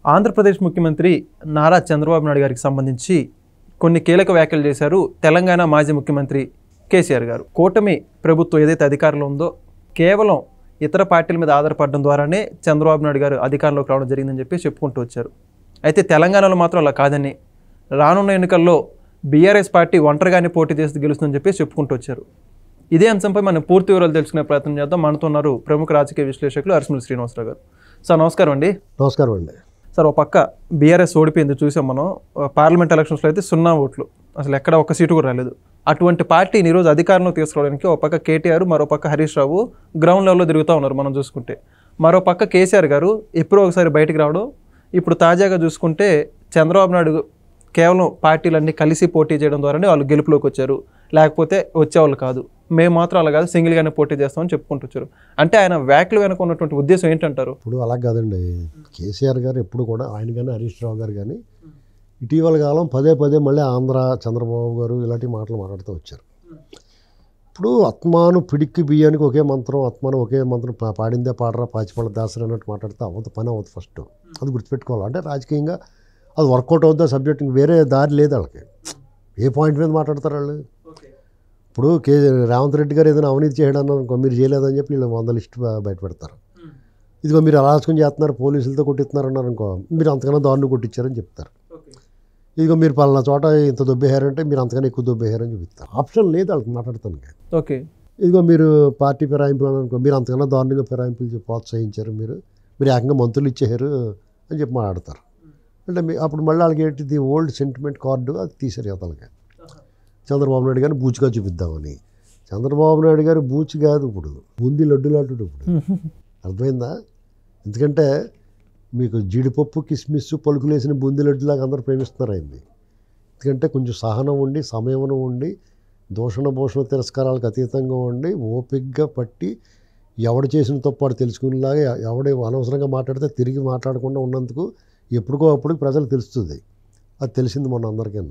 ఆంధ్రప్రదేశ్ ముఖ్యమంత్రి నారా చంద్రబాబు నాయుడు గారికి సంబంధించి కొన్ని కీలక వ్యాఖ్యలు చేశారు తెలంగాణ మాజీ ముఖ్యమంత్రి కేసీఆర్ గారు. కూటమి ప్రభుత్వం ఏదైతే అధికారంలో ఉందో కేవలం ఇతర పార్టీల మీద ఆధారపడడం ద్వారానే చంద్రబాబు నాయుడు గారు అధికారంలోకి రావడం జరిగిందని చెప్పి చెప్పుకుంటూ వచ్చారు. అయితే తెలంగాణలో మాత్రం అలా కాదని, రానున్న ఎన్నికల్లో బీఆర్ఎస్ పార్టీ ఒంటరిగానే పోటీ చేసి గెలుస్తుందని చెప్పి చెప్పుకుంటూ వచ్చారు. ఇదే అంశంపై మనం పూర్తి వివరాలు తెలుసుకునే ప్రయత్నం చేద్దాం. మనతో ఉన్నారు ప్రముఖ రాజకీయ విశ్లేషకులు అరిసిమల్లి శ్రీనివాసరావు గారు. సార్ నమస్కారం అండి. నమస్కారం అండి. సార్, ఒక పక్క బీఆర్ఎస్ ఓడిపోయింది చూసాం మనం. పార్లమెంట్ ఎలక్షన్స్లో అయితే 0 ఓట్లు, అసలు ఎక్కడ ఒక్క సీటు కూడా రాలేదు. అటువంటి పార్టీని ఈరోజు అధికారంలో తీసుకురావడానికి ఒక పక్క కేటీఆర్, మరో పక్క హరీష్ రావు గ్రౌండ్ లెవెల్లో తిరుగుతూ ఉన్నారు మనం చూసుకుంటే. మరో పక్క కేసీఆర్ గారు ఎప్పుడో ఒకసారి బయటికి రావడం. ఇప్పుడు తాజాగా చూసుకుంటే చంద్రబాబు నాయుడు కేవలం పార్టీలన్నీ కలిసి పోటీ చేయడం ద్వారానే వాళ్ళు గెలుపులోకి వచ్చారు, లేకపోతే వచ్చేవాళ్ళు కాదు, మేము మాత్రం అలా కాదు సింగిల్గానే పోటీ చేస్తామని చెప్పుకుంటూ వచ్చారు. అంటే ఆయన వ్యాఖ్యలు వెనక ఉన్నటువంటి ఉద్దేశం ఏంటంటారు? ఇప్పుడు అలా కాదండి. కేసీఆర్ గారు ఎప్పుడు కూడా, ఆయన కానీ హరీష్ రావు గారు కానీ ఇటీవల కాలం పదే పదే మళ్ళీ ఆంధ్ర చంద్రబాబు గారు ఇలాంటి మాటలు మాట్లాడుతూ వచ్చారు. ఇప్పుడు ఆత్మాను పిడిక్కి బియ్యానికి ఒకే మంత్రం, ఆత్మాను ఒకే మంత్రం పాడిందే పాడరా పాచిపళ్ళ దాసరి అన్నట్టు మాట్లాడితే పని అవ్వదు. ఫస్ట్ అది గుర్తుపెట్టుకోవాలి. అంటే రాజకీయంగా అది వర్కౌట్ అవుతుందా సబ్జెక్ట్, వేరే దారి లేదు వాళ్ళకి. ఏ పాయింట్ మీద మాట్లాడతారు వాళ్ళు? ఇప్పుడు రేవంత్ రెడ్డి గారు ఏదైనా అవినీతి చేయడం అనుకో, మీరు చేయలేదని చెప్పి వీళ్ళు 100 లిస్టు బయట పెడతారు. ఇదిగో మీరు అరాచకం చేస్తున్నారు, పోలీసులతో కొట్టిస్తున్నారు అన్నారు అనుకో, మీరు అంతకన్నా దారుణం కొట్టించారని చెప్తారు. ఇదిగో మీరు పలానా చోట ఇంత దొబ్బేహారంటే మీరు అంతకన్నా ఎక్కువ దొబ్బేహారని చూపిస్తారు. ఆప్షన్ లేదు వాళ్ళకి మాట్లాడతానికి. ఓకే, ఇదిగో మీరు పార్టీ ఫిరాయింపులు అని అనుకో, మీరు అంతకన్నా దారుణంగా ఫిరాయింపులు ప్రోత్సహించారు, మీరు ఏకంగా మంత్రులు ఇచ్చేశారు అని చెప్పి మాట్లాడతారు. అంటే అప్పుడు మళ్ళీ వాళ్ళకి ఏంటిది ఓల్డ్ సెంటిమెంట్ కార్డు అది తీసారు అతనికి. చంద్రబాబు నాయుడు గారిని బూచిగా చూపిద్దామని. చంద్రబాబు నాయుడు గారు బూచి కాదు, ఇప్పుడు బూందీ లడ్డు లాంటి ఇప్పుడు. అర్థమైందా? ఎందుకంటే మీకు జీడిపప్పు కిస్మిస్ పలుకులేసిన బూందీ లడ్డులాగా అందరూ ప్రేమిస్తున్నారు ఆయన్ని. ఎందుకంటే కొంచెం సహనం ఉండి, సమయం ఉండి, దూషణ భూషణ తిరస్కారాలకు అతీతంగా ఉండి, ఓపికగా పట్టి ఎవడు చేసిన తప్పు తెలుసుకునేలాగా, ఎవడే అనవసరంగా మాట్లాడితే తిరిగి మాట్లాడకుండా ఉన్నందుకు ఎప్పటికో అప్పుడు ప్రజలకు తెలుస్తుంది. అది తెలిసింది మొన్న అందరికీ.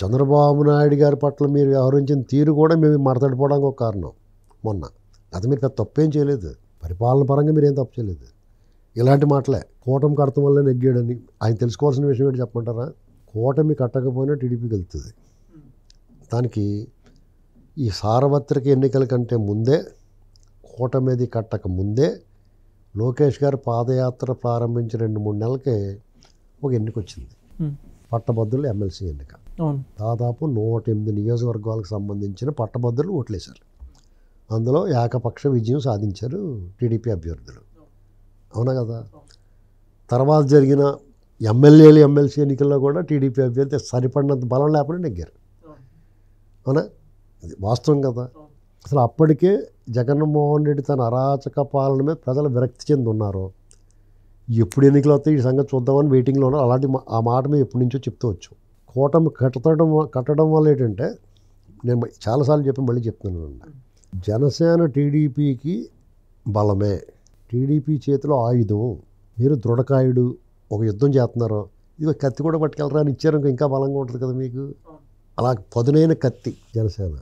చంద్రబాబు నాయుడు గారి పట్ల మీరు వ్యవహరించిన తీరు కూడా మేము మాట్లాడిపోవడానికి ఒక కారణం. మొన్న అది మీరు పెద్ద తప్పేం చేయలేదు, పరిపాలన పరంగా మీరు ఏం తప్పు చేయలేదు. ఇలాంటి మాటలే కూటమి కడతం వల్ల నెగ్గాడని ఆయన తెలుసుకోవాల్సిన విషయం ఏంటి చెప్పమంటారా? కూటమి కట్టకపోయినా టీడీపీకి వెళ్తుంది. దానికి ఈ సార్వత్రిక ఎన్నికల కంటే ముందే, కూటమిది కట్టక ముందే లోకేష్ గారు పాదయాత్ర ప్రారంభించిన 2-3 నెలలకే ఒక ఎన్నిక వచ్చింది. పట్టభద్రులు ఎమ్మెల్సీ ఎన్నిక. దాదాపు 108 నియోజకవర్గాలకు సంబంధించిన పట్టభద్రులు ఓట్లేశారు. అందులో ఏకపక్ష విజయం సాధించారు టీడీపీ అభ్యర్థులు. అవునా కదా? తర్వాత జరిగిన ఎమ్మెల్యేలు ఎమ్మెల్సీ ఎన్నికల్లో కూడా టీడీపీ అభ్యర్థి సరిపడినంత బలం లేకుండా నెగ్గారు. అవునా? ఇది వాస్తవం కదా. అసలు అప్పటికే జగన్మోహన్ రెడ్డి తన అరాచక పాలన మీద ప్రజలు విరక్తి చెంది ఉన్నారు. ఎప్పుడు ఎన్నికలు వస్తాయి ఈ సంగతి చూద్దామని వెయిటింగ్లో ఉన్నారు. అలాంటి ఆ మాట మేము ఎప్పటి నుంచో చెప్తూ వచ్చు. కూటమి కట్టడం వల్ల ఏంటంటే, నేను చాలాసార్లు చెప్పి మళ్ళీ చెప్తున్నాను, జనసేన టీడీపీకి బలమే, టీడీపీ చేతిలో ఆయుధం. మీరు దృఢకాయుడు ఒక యుద్ధం చేస్తున్నారు, ఇది కత్తి కూడా పట్టుకెళ్ళరా అని ఇచ్చారు, ఇంకా బలంగా ఉంటుంది కదా మీకు. అలా పదునైన కత్తి జనసేన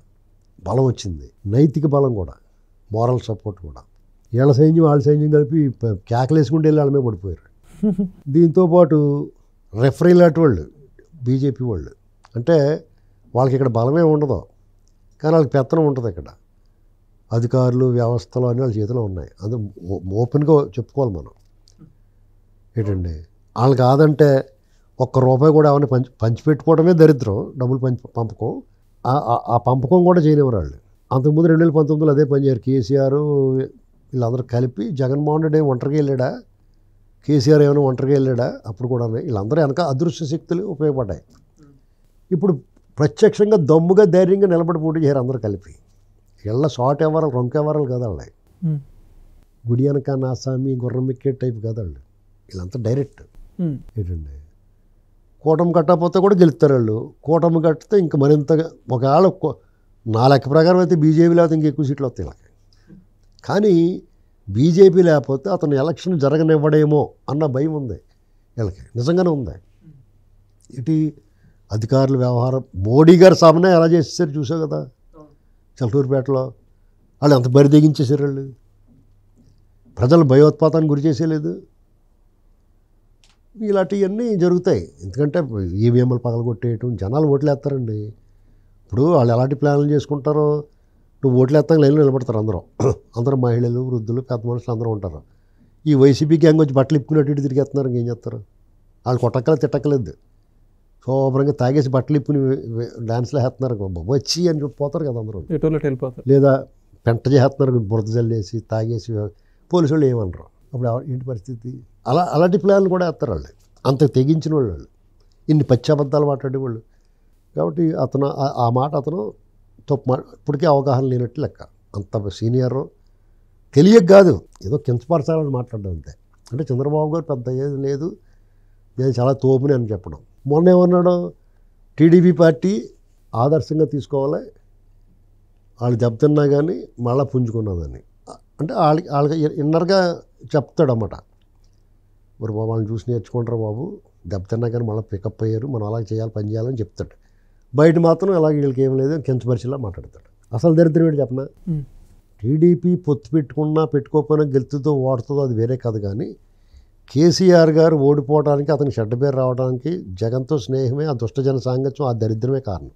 బలం వచ్చింది, నైతిక బలం కూడా, మోరల్ సపోర్ట్ కూడా. వీళ్ళ సైన్యం వాళ్ళ సైన్యం కలిపి కేకలేసుకుంటే వెళ్ళి వాళ్ళ మీద పడిపోయారు. దీంతోపాటు రెఫరీ లాంటి వాళ్ళు బీజేపీ వాళ్ళు, అంటే వాళ్ళకి ఇక్కడ బలమే ఉండదు కానీ వాళ్ళకి పెత్తనం ఉంటుంది. ఇక్కడ అధికారులు వ్యవస్థలు అన్నీ వాళ్ళ చేతిలో ఉన్నాయి. అది ఓపెన్గా చెప్పుకోవాలి మనం. ఏంటండి వాళ్ళు కాదంటే ₹1 కూడా ఏమైనా పంచిపెట్టుకోవడమే దరిద్రం. డబ్బులు పంపకం, ఆ పంపకం కూడా చేయనివ్వరు వాళ్ళు. అంతకుముందు 2019లో అదే పని చేయరు. కేసీఆర్ వీళ్ళందరూ కలిపి, జగన్మోహన్ రెడ్డి ఒంటరిగా వెళ్ళాడా, కేసీఆర్ ఏమైనా ఒంటరిగా వెళ్ళాడా, అప్పుడు కూడా వీళ్ళందరూ వెనక అదృశ్య శక్తులు ఉపయోగపడ్డాయి. ఇప్పుడు ప్రత్యక్షంగా దమ్ముగా ధైర్యంగా నిలబడి పోటీ చేయరు అందరూ కలిపి. వీళ్ళ షార్ట్ ఎవరాలు రొంక ఎవరాలు కదా వాళ్ళు, గుడి వెనక నాసామి గుర్రం ఎక్కే టైప్ కదా వాళ్ళు. వీళ్ళంతా డైరెక్ట్. ఏంటండి కూటమి కట్టకపోతే కూడా గెలుస్తారు వాళ్ళు. కూటమి కట్టితే ఇంక మరింతగా, ఒకవేళ నా లెక్క ప్రకారం అయితే బీజేపీ లేకపోతే ఇంక ఎక్కువ సీట్లు వస్తాయి వీళ్ళకి. కానీ బీజేపీ లేకపోతే అతను ఎలక్షన్ జరగనివ్వడేమో అన్న భయం ఉంది వీళ్ళకి, నిజంగానే ఉంది. ఇటు అధికారుల వ్యవహారం, మోడీ గారి సభనే ఎలా చేసేసారు చూసావు కదా చల్టూరుపేటలో. వాళ్ళు ఎంత బరి తెగించేసారు వాళ్ళు. ప్రజలు భయోత్పాతానికి గురి చేసేయలేదు. ఇలాంటివన్నీ జరుగుతాయి. ఎందుకంటే ఈవీఎంలు పగలగొట్టేయటం, జనాలు ఓట్లు వేస్తారండి. ఇప్పుడు వాళ్ళు ఎలాంటి ప్లాన్లు చేసుకుంటారో, నువ్వు ఓట్లు వేస్తాక లైన్లో నిలబడతారు అందరూ మహిళలు, వృద్ధులు, పెద్ద మనుషులు అందరూ ఉంటారు. ఈ వైసీపీ గ్యాంగ్ వచ్చి బట్టలు ఇప్పుకున్నట్టు ఇటు తిరిగేస్తున్నారు. ఇంకేం చేస్తారు? వాళ్ళు కొట్టక్కల తిట్టక్కలేదు, శుభ్రంగా తాగేసి బట్టలు ఇప్పుని డ్యాన్స్లో వేస్తున్నారు. వచ్చి అని పోతారు కదా అందరూ, వెళ్ళిపోతారు. లేదా పెంట చేస్తున్నారు, బురద జల్లేసి తాగేసి. పోలీసు వాళ్ళు ఏమనరు. అప్పుడు ఏంటి పరిస్థితి? అలాంటి ప్లాన్లు కూడా వేస్తారు వాళ్ళు, అంత తెగించిన వాళ్ళు, ఇన్ని పచ్చాబద్ధాలు మాట్లాడేవాళ్ళు. కాబట్టి అతను ఆ మాట అతను తప్పు ఇప్పటికే అవగాహన లేనట్టు లెక్క. అంత సీనియర్ తెలియక కాదు, ఏదో కించపరచాలని మాట్లాడడం అంతే. అంటే చంద్రబాబు గారు పెద్ద ఏది లేదు, నేను చాలా తోపుని అని చెప్పడం. మొన్న ఏమన్నాడు, టీడీపీ పార్టీ ఆదర్శంగా తీసుకోవాలి, వాళ్ళు దెబ్బతిన్నా కానీ మళ్ళీ పుంజుకున్నదని. అంటే వాళ్ళకి ఇన్నర్గా చెప్తాడన్నమాట. మరి బాబు వాళ్ళని చూసి నేర్చుకుంటారు బాబు, దెబ్బతిన్నా కానీ మళ్ళీ పికప్ అయ్యారు, మనం అలా చేయాలి, పని చేయాలని చెప్తాడు. బయట మాత్రం అలాగే వీళ్ళకి ఏం లేదు కించపరిచేలా మాట్లాడతాడు. అసలు దరిద్రం ఏంటి చెప్పనా, టీడీపీ పొత్తు పెట్టుకున్నా పెట్టుకోకపోయినా గెలుతుందో ఓడుతుందో అది వేరే కాదు. కానీ కేసీఆర్ గారు ఓడిపోవడానికి, అతనికి చెడ్డ పేరు రావడానికి జగన్తో స్నేహమే, ఆ దుష్టజన సాంగత్యం, ఆ దరిద్రమే కారణం.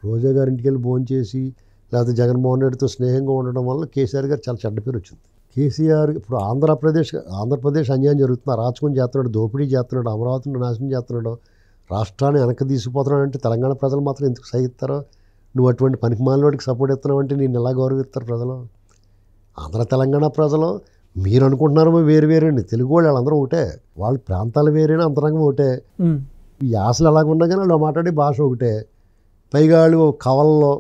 రోజా గారి ఇంటికి వెళ్ళి భోంచేసి లేకపోతే జగన్మోహన్ రెడ్డితో స్నేహంగా ఉండడం వల్ల కేసీఆర్ గారు చాలా చెడ్డ పేరు వచ్చింది. కేసీఆర్ ఇప్పుడు ఆంధ్రప్రదేశ్ అన్యాయం జరుగుతుంది, అరాచకం చేస్తున్నాడు, దోపిడీ చేస్తున్నాడు, అమరావతిని నాశనం చేస్తున్నాడు, రాష్ట్రాన్ని వెనక్కి తీసుకుపోతున్నాడు. అంటే తెలంగాణ ప్రజలు మాత్రం ఎందుకు సహిస్తారో? నువ్వు అటువంటి పనికిమాలినోడికి సపోర్ట్ ఇస్తున్నావు అంటే నేను ఎలా గౌరవిస్తారు ప్రజలు? ఆంధ్ర తెలంగాణ ప్రజలు మీరు అనుకుంటున్నారో వేరు అండి. తెలుగు వాళ్ళందరూ ఒకటే, వాళ్ళ ప్రాంతాలు వేరేనా, అంతరంగం ఒకటే, ఈ యాసలు ఎలాగున్నా కానీ వాళ్ళు మాట్లాడే భాష ఒకటే. పైగా వాళ్ళు కవల్లో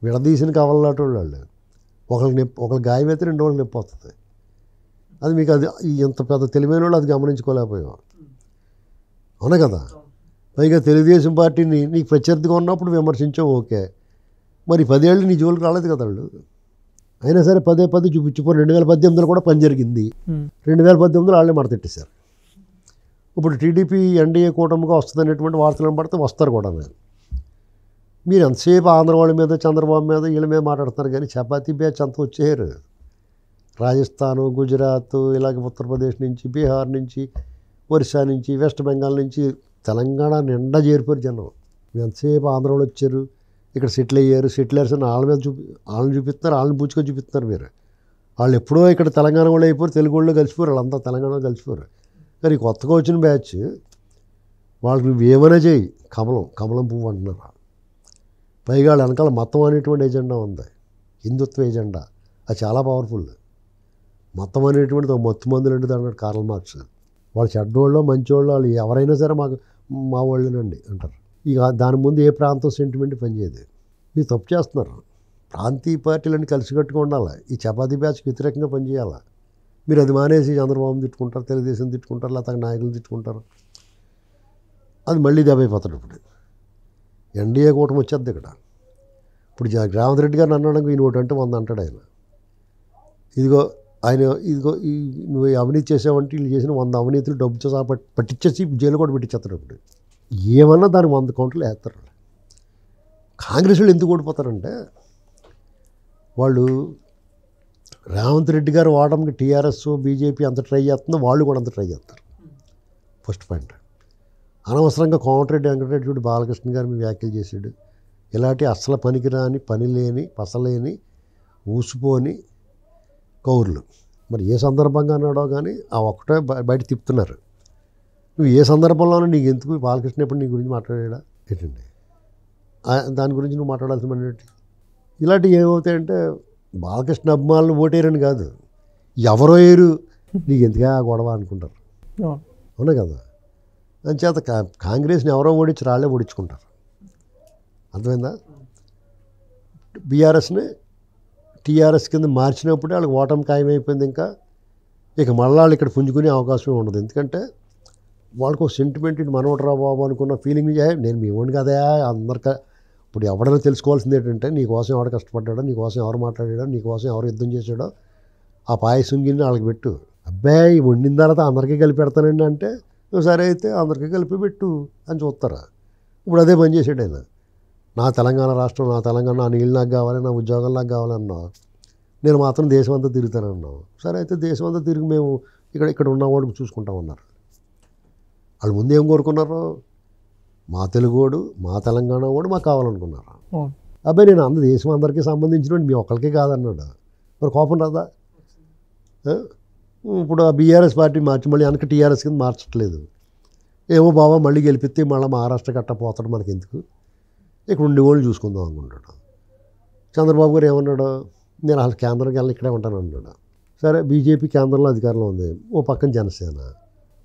విడదీసిన కవల్లాంటి వాళ్ళు, ఒకరికి గాయం అయితే 2 రోజులు నొప్పి వస్తుంది. అది మీకు అది ఇంత పెద్ద తెలివైన వాళ్ళు అది గమనించుకోలేకపోయావు, అవునా కదా? పైగా తెలుగుదేశం పార్టీని నీకు ప్రత్యర్థిగా ఉన్నప్పుడు విమర్శించావు, ఓకే. మరి 10 ఏళ్ళు నీ జోలికి రాలేదు కదా వాళ్ళు. అయినా సరే పదే చూపించిపోయి 2018లో కూడా పని జరిగింది. 2018లో వాళ్ళే మడతెట్టేశారు. ఇప్పుడు టీడీపీ ఎన్డీఏ కూటమిగా వస్తుందనేటువంటి వార్తలను పడితే వస్తారు కూడా. మీరు ఎంతసేపు ఆంధ్ర వాళ్ళ మీద, చంద్రబాబు మీద, వీళ్ళ మీద మాట్లాడుతున్నారు కానీ చపాతీ బ్యాచ్ అంతా వచ్చేయారు. రాజస్థాను, గుజరాత్, ఇలాగ ఉత్తరప్రదేశ్ నుంచి, బీహార్ నుంచి, ఒరిస్సా నుంచి, వెస్ట్ బెంగాల్ నుంచి, తెలంగాణ నిండా చేరిపోయారు జనం. ఎంతసేపు ఆంధ్ర వాళ్ళు వచ్చారు, ఇక్కడ సెటిల్ అయ్యారు, సెటిలర్స్ అని వాళ్ళ మీద వాళ్ళని చూపిస్తున్నారు, వాళ్ళని పూచుకొని చూపిస్తున్నారు. మీరు వాళ్ళు ఎప్పుడో ఇక్కడ తెలంగాణ వాళ్ళు అయిపోయారు, తెలుగు వాళ్ళు కలిసిపోయారు, వాళ్ళంతా తెలంగాణ కలిసిపోయారు. కానీ కొత్తగా వచ్చిన బ్యాచ్ వాళ్ళకి నువ్వు ఏమైనా చేయి, కమలం పువ్వు అంటున్నారు. పైగా వాళ్ళ వెనకాల మతం అనేటువంటి ఎజెండా ఉంది, హిందుత్వ ఎజెండా. అది చాలా పవర్ఫుల్. మతం అనేటువంటిది ఒక మత్తు మందులు అంటే అన్నాడు కార్ల్ మార్క్స్. వాళ్ళు చెడ్డోళ్ళు మంచోళ్ళు వాళ్ళు ఎవరైనా సరే మా వాళ్ళేనండి అంటారు. ఇక దాని ముందు ఏ ప్రాంతం సెంటిమెంట్ పనిచేయదు. మీరు తప్పు చేస్తున్నారు. ప్రాంతీయ పార్టీలన్నీ కలిసికట్టుగా ఉండాలి, ఈ చపాతీ బ్యాచ్కి వ్యతిరేకంగా పనిచేయాలి. మీరు అది మానేసి చంద్రబాబుని తిట్టుకుంటారు, తెలుగుదేశం తిట్టుకుంటారు, లేకపోతే నాయకులు తిట్టుకుంటారు, అది మళ్ళీ దెబ్బైపోతాడు. ఇప్పుడు ఎన్డీఏ కూటమి వచ్చేద్ది ఇక్కడ. ఇప్పుడు రేవంత్ రెడ్డి గారిని అన్నాడు, ఈయన ఒకటి అంటే 100 అంటాడు ఆయన. ఇదిగో నువ్వు అవినీతి చేసావంటే వీళ్ళు చేసిన 100 అవినీతులు డబ్బుతో సహా పట్టించేసి జైలు కూడా పెట్టించేస్తాడు. ఇప్పుడు ఏమన్నా దాన్ని 100 కౌంటర్లు వేస్తారు. కాంగ్రెస్ వాళ్ళు ఎందుకు ఓడిపోతారంటే, వాళ్ళు రేవంత్ రెడ్డి గారు ఓడడానికి టీఆర్ఎస్, బీజేపీ అంత ట్రై చేస్తుందో వాళ్ళు కూడా అంత ట్రై చేస్తారు. First point. అనవసరంగా కోమటిరెడ్డి వెంకటరెడ్డి బాలకృష్ణ గారు మీ వ్యాఖ్యలు చేశాడు. ఇలాంటి అస్సలు పనికిరాని, పనిలేని, పసలేని, ఊసిపోని కౌరులు. మరి ఏ సందర్భంగా అన్నాడో కానీ ఆ ఒక్కటే బయట తిప్పుతున్నారు. నువ్వు ఏ సందర్భంలోనూ నీకు ఎందుకు బాలకృష్ణ ఎప్పుడు నీ గురించి మాట్లాడా ఏంటండి? దాని గురించి నువ్వు మాట్లాడాల్సిన పని ఏంటి? ఇలాంటివి ఏమవుతాయంటే బాలకృష్ణ అభిమానులు ఓటేరని కాదు, ఎవరో ఏరు నీకు ఎందుకే ఆ గొడవ అనుకుంటారు, అవునా కదా? అంచేత కాంగ్రెస్ని ఎవరో ఓడించి రాళ్ళే ఓడించుకుంటారు. అర్థమైందా? బీఆర్ఎస్ని టీఆర్ఎస్ కింద మార్చినప్పుడే వాళ్ళకి ఓటమి ఖాయమైపోయింది. ఇక మళ్ళీ వాళ్ళు ఇక్కడ పుంజుకునే అవకాశం ఉండదు. ఎందుకంటే వాళ్ళకు ఒక సెంటిమెంట్, మనోడరా బాబు అనుకున్న ఫీలింగ్, నేను మీ ఓన్ కదా అందరికీ. ఇప్పుడు ఎవడైనా తెలుసుకోవాల్సింది ఏంటంటే, నీకోసం ఎవడు కష్టపడ్డాడో, నీకోసం ఎవరు మాట్లాడాడో, నీకోసం ఎవరు యుద్ధం చేశాడో ఆ పాయసం గిన్నె వాళ్ళకి పెట్టు. అబ్బాయి వండిన తర్వాత అందరికీ కలిపి పెడతానండి అంటే, సరే అయితే అందరికీ కలిపి పెట్టు అని చూస్తారా? ఇప్పుడు అదే పని చేసాడు ఆయన. నా తెలంగాణ రాష్ట్రం, నా తెలంగాణ, నా నీళ్ళు నాకు కావాలి, నా ఉద్యోగం నాకు కావాలన్నావు. నేను మాత్రం దేశం అంతా తిరుగుతానన్నావు. సరే అయితే దేశం అంతా తిరిగి మేము ఇక్కడ ఉన్నవాడికి చూసుకుంటామన్నారు. వాళ్ళు ముందు ఏం కోరుకున్నారు? మా తెలుగోడు, మా తెలంగాణ వాడు మాకు కావాలనుకున్నారు. అబ్బాయి నేను అందరు దేశం అందరికీ సంబంధించిన మీ ఒక్కరికే కాదన్నాడు. మరి కోపం రాదా? ఇప్పుడు ఆ బీఆర్ఎస్ పార్టీ మార్చి మళ్ళీ వెనక టీఆర్ఎస్ కింద మార్చట్లేదు. ఏమో బాబా మళ్ళీ గెలిపిస్తే మళ్ళీ మహారాష్ట్ర గట్ట పోతాడు, మనకి ఎందుకు, ఇక్కడ ఉండే వాళ్ళు చూసుకుందాం అనుకుంటాడు. చంద్రబాబు గారు ఏమన్నాడు? నేను అసలు కేంద్రంకి వెళ్ళి ఇక్కడే ఉంటాను అన్నాడు. సరే, బీజేపీ కేంద్రంలో అధికారంలో ఉంది, ఓ పక్కన జనసేన,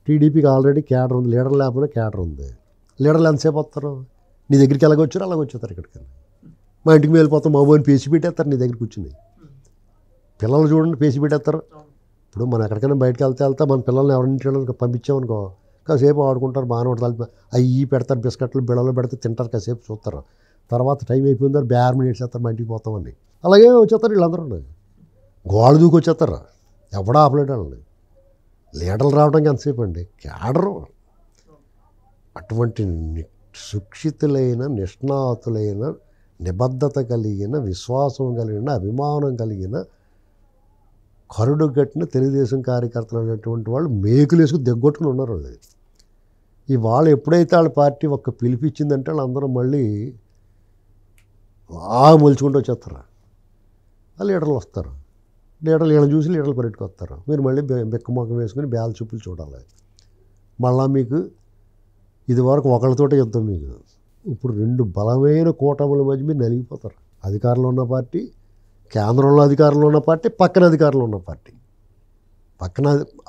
టీడీపీకి ఆల్రెడీ క్యాడర్ ఉంది, లీడర్ లేకపోతే క్యాడర్ ఉంది. లీడర్లు ఎంతసేపు వస్తారు? నీ దగ్గరికి ఎలాగొచ్చారో అలాగ వచ్చేస్తారు. ఇక్కడికి మా ఇంటికి వెళ్ళిపోతాం, మా బోని పేసి పెట్టేస్తారు నీ దగ్గర కూర్చుని. పిల్లలు చూడండి పేసి పెట్టేస్తారు. ఇప్పుడు మనం ఎక్కడికైనా బయటకు వెళ్తే మన పిల్లల్ని ఎవరింటి పంపించామనుకో, కాసేపు ఆడుకుంటారు, బాగానే ఉంటుంది. అవి పెడతారు, బిస్కెట్లు బిళ్ళలు పెడితే తింటారు, కాసేపు చూస్తారు. తర్వాత టైం అయిపోయిందారు బ్యార్ మినిట్స్ వేస్తారు, మా ఇంటికి పోతామని. అలాగే వచ్చేస్తారు వీళ్ళందరూ, గోడ దూకి వచ్చేస్తారు. ఎవడో ఆపలేడు వాళ్ళని. లీడర్లు రావడానికి ఎంతసేపు అండి? క్యాడరు అటువంటి సుక్షితులైన, నిష్ణాతులైన, నిబద్ధత కలిగిన, విశ్వాసం కలిగిన, అభిమానం కలిగిన, కరుడు కట్టిన తెలుగుదేశం కార్యకర్తలు అనేటువంటి వాళ్ళు మేకులు వేసుకుని దిగ్గొట్టుకుని ఉన్నారు. వాళ్ళు ఇవాళ ఎప్పుడైతే వాళ్ళ పార్టీ ఒక్క పిలిపించిందంటే వాళ్ళందరూ మళ్ళీ బాగా మొలుచుకుంటూ వచ్చేస్తారు. ఆ లీడర్లు వస్తారు, లీడర్లు వీళ్ళని చూసి లీడర్లు పరిగెట్టుకు వస్తారు. మీరు మళ్ళీ బెక్కమొక్కం వేసుకుని బేల చూపులు చూడాలి. మళ్ళా మీకు ఇదివరకు ఒకళ్ళతోటే యుద్ధం, మీకు ఇప్పుడు రెండు బలమైన కూటముల మధ్య మీరు నలిగిపోతారు. అధికారంలో ఉన్న పార్టీ, కేంద్రంలో అధికారంలో ఉన్న పార్టీ, పక్కన అధికారంలో ఉన్న పార్టీ. పక్కన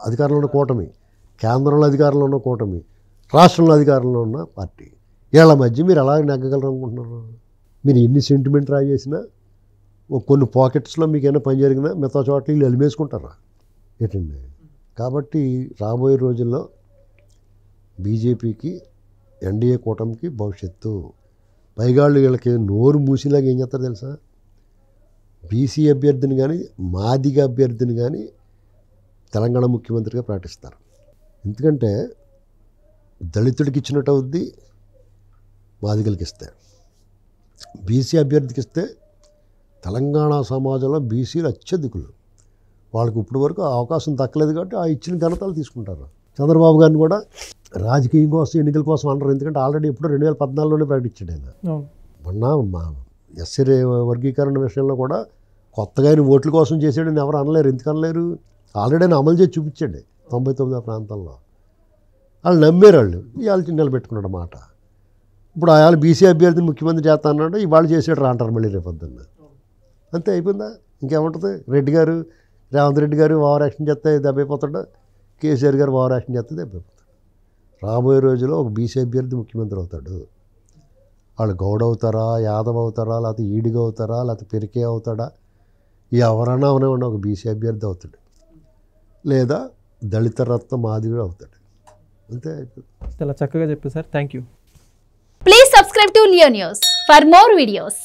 అధికారంలో ఉన్న కూటమి, కేంద్రంలో అధికారంలో ఉన్న కూటమి, రాష్ట్రంలో అధికారంలో ఉన్న పార్టీ. వీళ్ళ మధ్య మీరు ఎలా నెగ్గగలరు అనుకుంటున్నారు? మీరు ఎన్ని సెంటిమెంట్ ట్రై చేసినా, కొన్ని పాకెట్స్లో మీకు ఏమైనా పని జరిగినా మిగతా చోట్ల వీళ్ళు ఎలిమేసుకుంటారా ఏంటండి? కాబట్టి రాబోయే రోజుల్లో బీజేపీకి, ఎన్డీఏ కూటమికి భవిష్యత్తు. పైగాళ్ళు వీళ్ళకి నోరు మూసిలాగా ఏం చేస్తారు తెలుసా? బీసీ అభ్యర్థిని కానీ, మాదిగ అభ్యర్థిని కానీ తెలంగాణ ముఖ్యమంత్రిగా ప్రకటిస్తారు. ఎందుకంటే దళితుడికి ఇచ్చినట్టు అవుద్ది, మాదిగలకి ఇస్తే. బీసీ అభ్యర్థికి ఇస్తే తెలంగాణ సమాజంలో బీసీలు అత్యధికులు. వాళ్ళకి ఇప్పటి వరకు అవకాశం దక్కలేదు కాబట్టి ఆ ఇచ్చిన ఘనతలు తీసుకుంటారు. చంద్రబాబు గారిని కూడా రాజకీయం కోసం, ఎన్నికల కోసం అనరు. ఎందుకంటే ఆల్రెడీ ఇప్పుడు 2014లోనే ప్రకటించాడు ఆయన. మొన్న మా ఎస్సీ వర్గీకరణ విషయంలో కూడా కొత్తగా ఆయన ఓట్ల కోసం చేసాడని ఎవరు అనలేరు. ఎందుకు అనలేరు? ఆల్రెడీ ఆయన అమలు చేసి చూపించాడు 99 ఆ ప్రాంతంలో. వాళ్ళు నమ్మారు. వాళ్ళు ఇవాళ నిలబెట్టుకున్నాడు మాట. ఇప్పుడు ఆయన బీసీ అభ్యర్థిని ముఖ్యమంత్రి చేస్తా అన్నాడు, ఇవాళ చేసాడు రా అంటారు మళ్ళీ రేపొద్దున్న. అంతే అయిపోయిందా? ఇంకేముంటుంది? రెడ్డి గారు, రేవంత్ రెడ్డి గారు ఓవర్ యాక్షన్ చేస్తే దెబ్బైపోతాడు, కేసీఆర్ గారు ఓవర్ యాక్షన్ చేస్తే దెబ్బైపోతాడు. రాబోయే రోజుల్లో ఒక బీసీ అభ్యర్థి ముఖ్యమంత్రి అవుతాడు. వాళ్ళు గౌడ అవుతారా, యాదవ్ అవుతారా, లేకపోతే ఈడిగా అవుతారా, లేకపోతే పెరికే అవుతాడా, ఎవరైనా అవనివ్వండి ఒక బీసీ అభ్యర్థి అవుతాడు, లేదా దళిత రత్న మాదిగా అవుతాడు. అంతే అయిపోతుంది. చాలా చక్కగా చెప్పారు sir. Thank you. Please subscribe to Leo News for more videos.